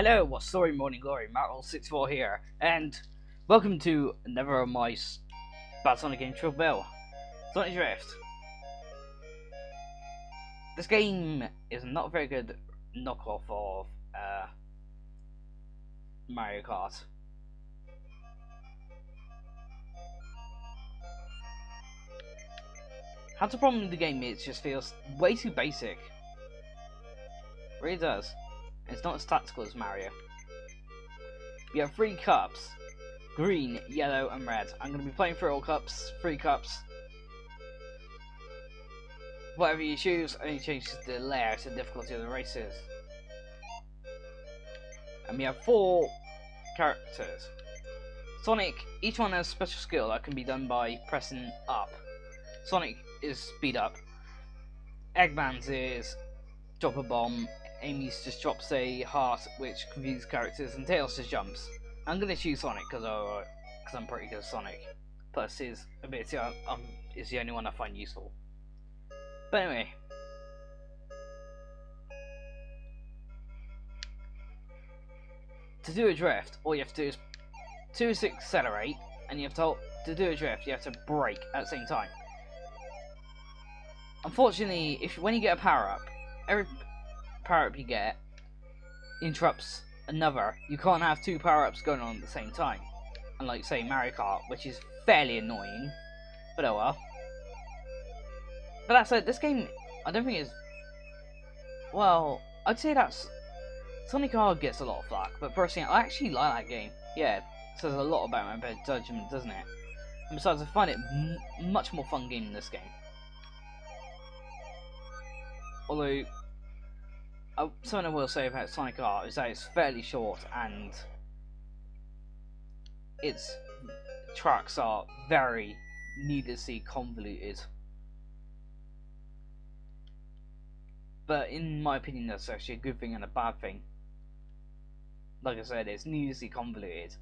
Hello, what's story morning glory, Marvel64 here, and welcome to another of my Bad Sonic game, Triple Bill, Sonic Drift. This game is not a very good knockoff of Mario Kart. That's the problem with the game, it just feels way too basic. It really does. It's not as tactical as Mario. You have 3 cups. Green, yellow, and red. I'm going to be playing through all cups. 3 cups. Whatever you choose only changes the layout and difficulty of the races. And we have 4 characters. Sonic, each one has a special skill that can be done by pressing up. Sonic is speed up. Eggman's is drop a bomb. Amy's just drops a heart, which confuses characters, and Tails just jumps. I'm gonna choose Sonic because I'm pretty good at Sonic. Plus, his ability is the only one I find useful. But anyway, to do a drift, all you have to do is 2 is accelerate, and you have to do a drift, you have to brake at the same time. Unfortunately, when you get a power up, every power up you get interrupts another. You can't have 2 power ups going on at the same time, unlike say Mario Kart, which is fairly annoying. But oh well. But that said, this game I don't think is well. I'd say that's Sonic R gets a lot of flack, but personally I actually like that game. Yeah, it says a lot about my better judgment, doesn't it? And besides, I find it much more fun game than this game. Although, something I will say about Sonic R is that it's fairly short and its tracks are very needlessly convoluted. But in my opinion, that's actually a good thing and a bad thing. Like I said, it's needlessly convoluted,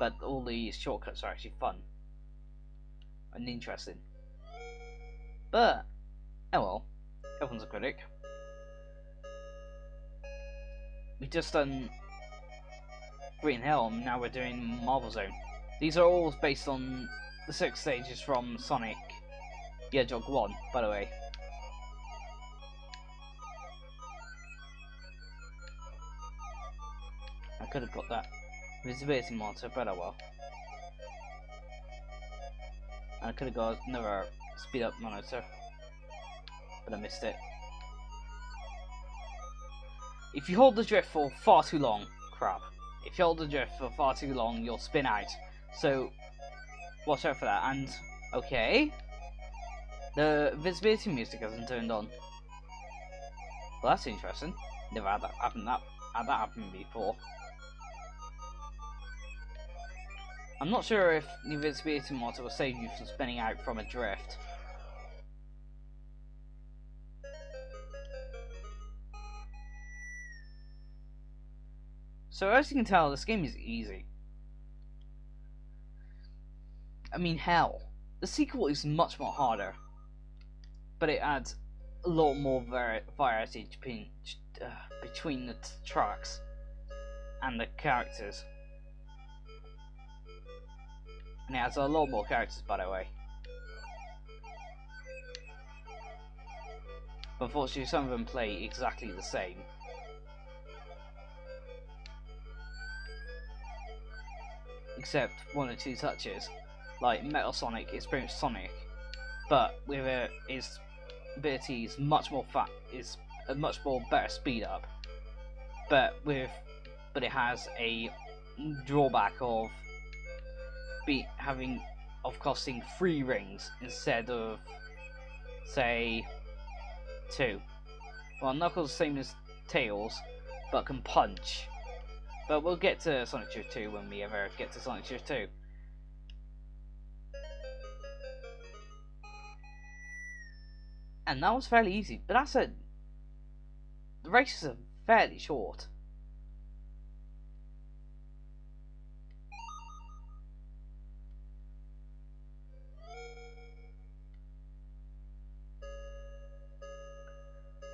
but all these shortcuts are actually fun and interesting. But, oh well. Everyone's a critic. We've just done Green Hill, and now we're doing Marble Zone. These are all based on the 6 stages from Sonic the Hedgehog 1, by the way. I could have got that visibility monitor, but oh well. And I could have got another speed up monitor, but I missed it. If you hold the drift for far too long, if you hold the drift for far too long, you'll spin out. So, watch out for that. And, okay, the visibility music hasn't turned on. Well, that's interesting. Never had that happen before. I'm not sure if the visibility monitor will save you from spinning out from a drift. So as you can tell, this game is easy. I mean, hell, the sequel is much more harder, but it adds a lot more variety between the tracks and the characters. And it adds a lot more characters, by the way. But unfortunately, some of them play exactly the same. Except 1 or 2 touches. Like Metal Sonic is pretty much Sonic, but with its ability is much more is a much more better speed up. But it has a drawback of costing 3 rings instead of say 2. Well, Knuckles is the same as Tails, but can punch. But we'll get to Sonic Drift 2 when we ever get to Sonic Drift 2. And that was fairly easy, but that said, the races are fairly short.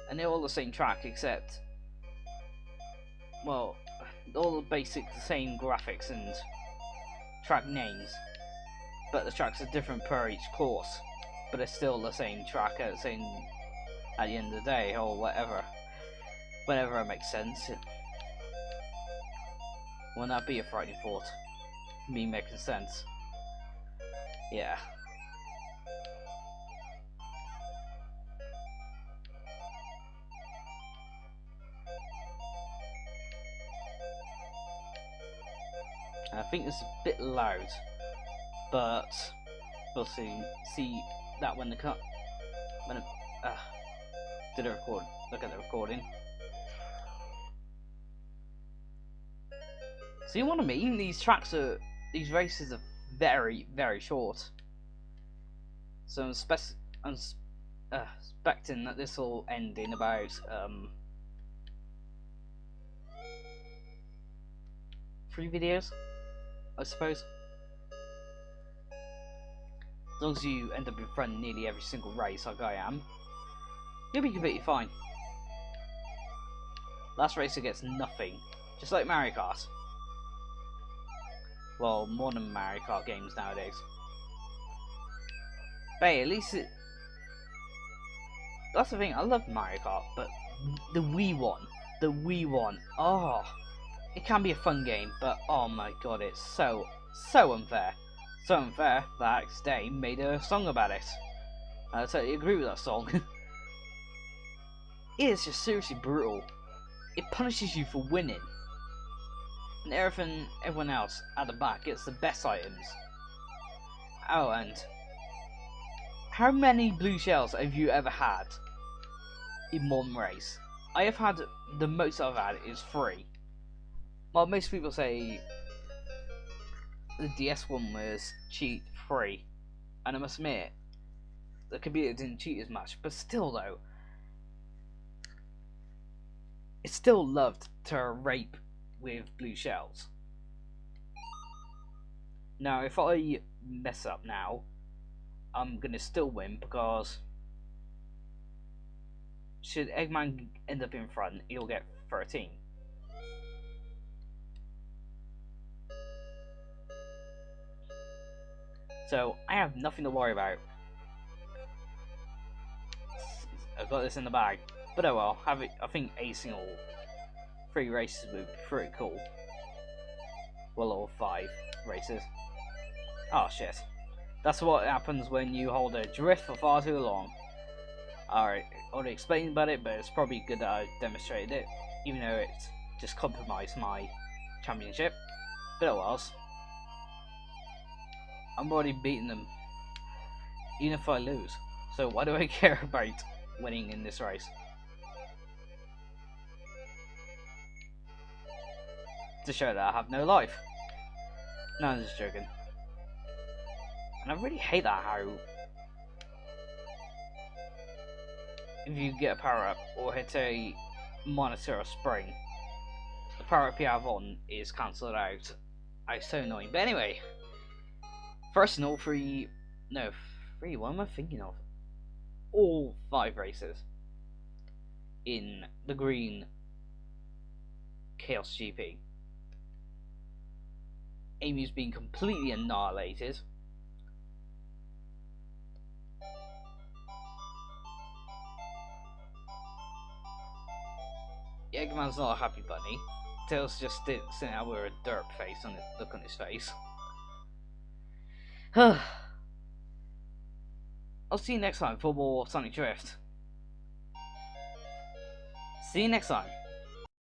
And they're all the same track, except, well, all the basic same graphics and track names, but the tracks are different per each course, but it's still the same track at the end of the day, or whatever. Whenever it makes sense. Wouldn't that be a frightening thought? Me making sense. Yeah. I think it's a bit loud, but we'll see that when the cut when it, did it record. Look at the recording. See what I mean? These races are very, very short. So I'm expecting that this will end in about 3 videos, I suppose. As long as you end up in front nearly every single race like I am, you'll be completely fine. Last racer gets nothing, just like Mario Kart. Well, more than Mario Kart games nowadays. But hey, at least that's the thing, I love Mario Kart, but the Wii one, oh, it can be a fun game, but oh my god, it's so unfair. So unfair that Day made a song about it. I totally agree with that song. It is just seriously brutal. It punishes you for winning, and everyone else at the back gets the best items. Oh, and how many blue shells have you ever had in one race? I have had, the most I've had is 3. Well, most people say the DS one was cheat free, and I must admit the computer didn't cheat as much, but still though, it still loved to rape with blue shells. Now if I mess up now, I'm gonna still win, because should Eggman end up in front, he'll get 13. So I have nothing to worry about. I've got this in the bag. But oh well, I think acing all 3 races would be pretty cool. Well, all 5 races. Oh shit. That's what happens when you hold a drift for far too long. Alright, I already explained about it, but it's probably good that I demonstrated it, even though it just compromised my championship. But it was. I'm already beating them, even if I lose. So why do I care about winning in this race? To show that I have no life. No, I'm just joking. And I really hate that how if you get a power up or hit a monitor or spring, the power up you have on is cancelled out. It's so annoying. But anyway, first and all 3, what am I thinking of? All 5 races in the green Chaos GP. Amy's been completely annihilated. Eggman's not a happy bunny. Tails just sitting out with a derp face on look on his face. I'll see you next time for more Sonic Drift. See you next time.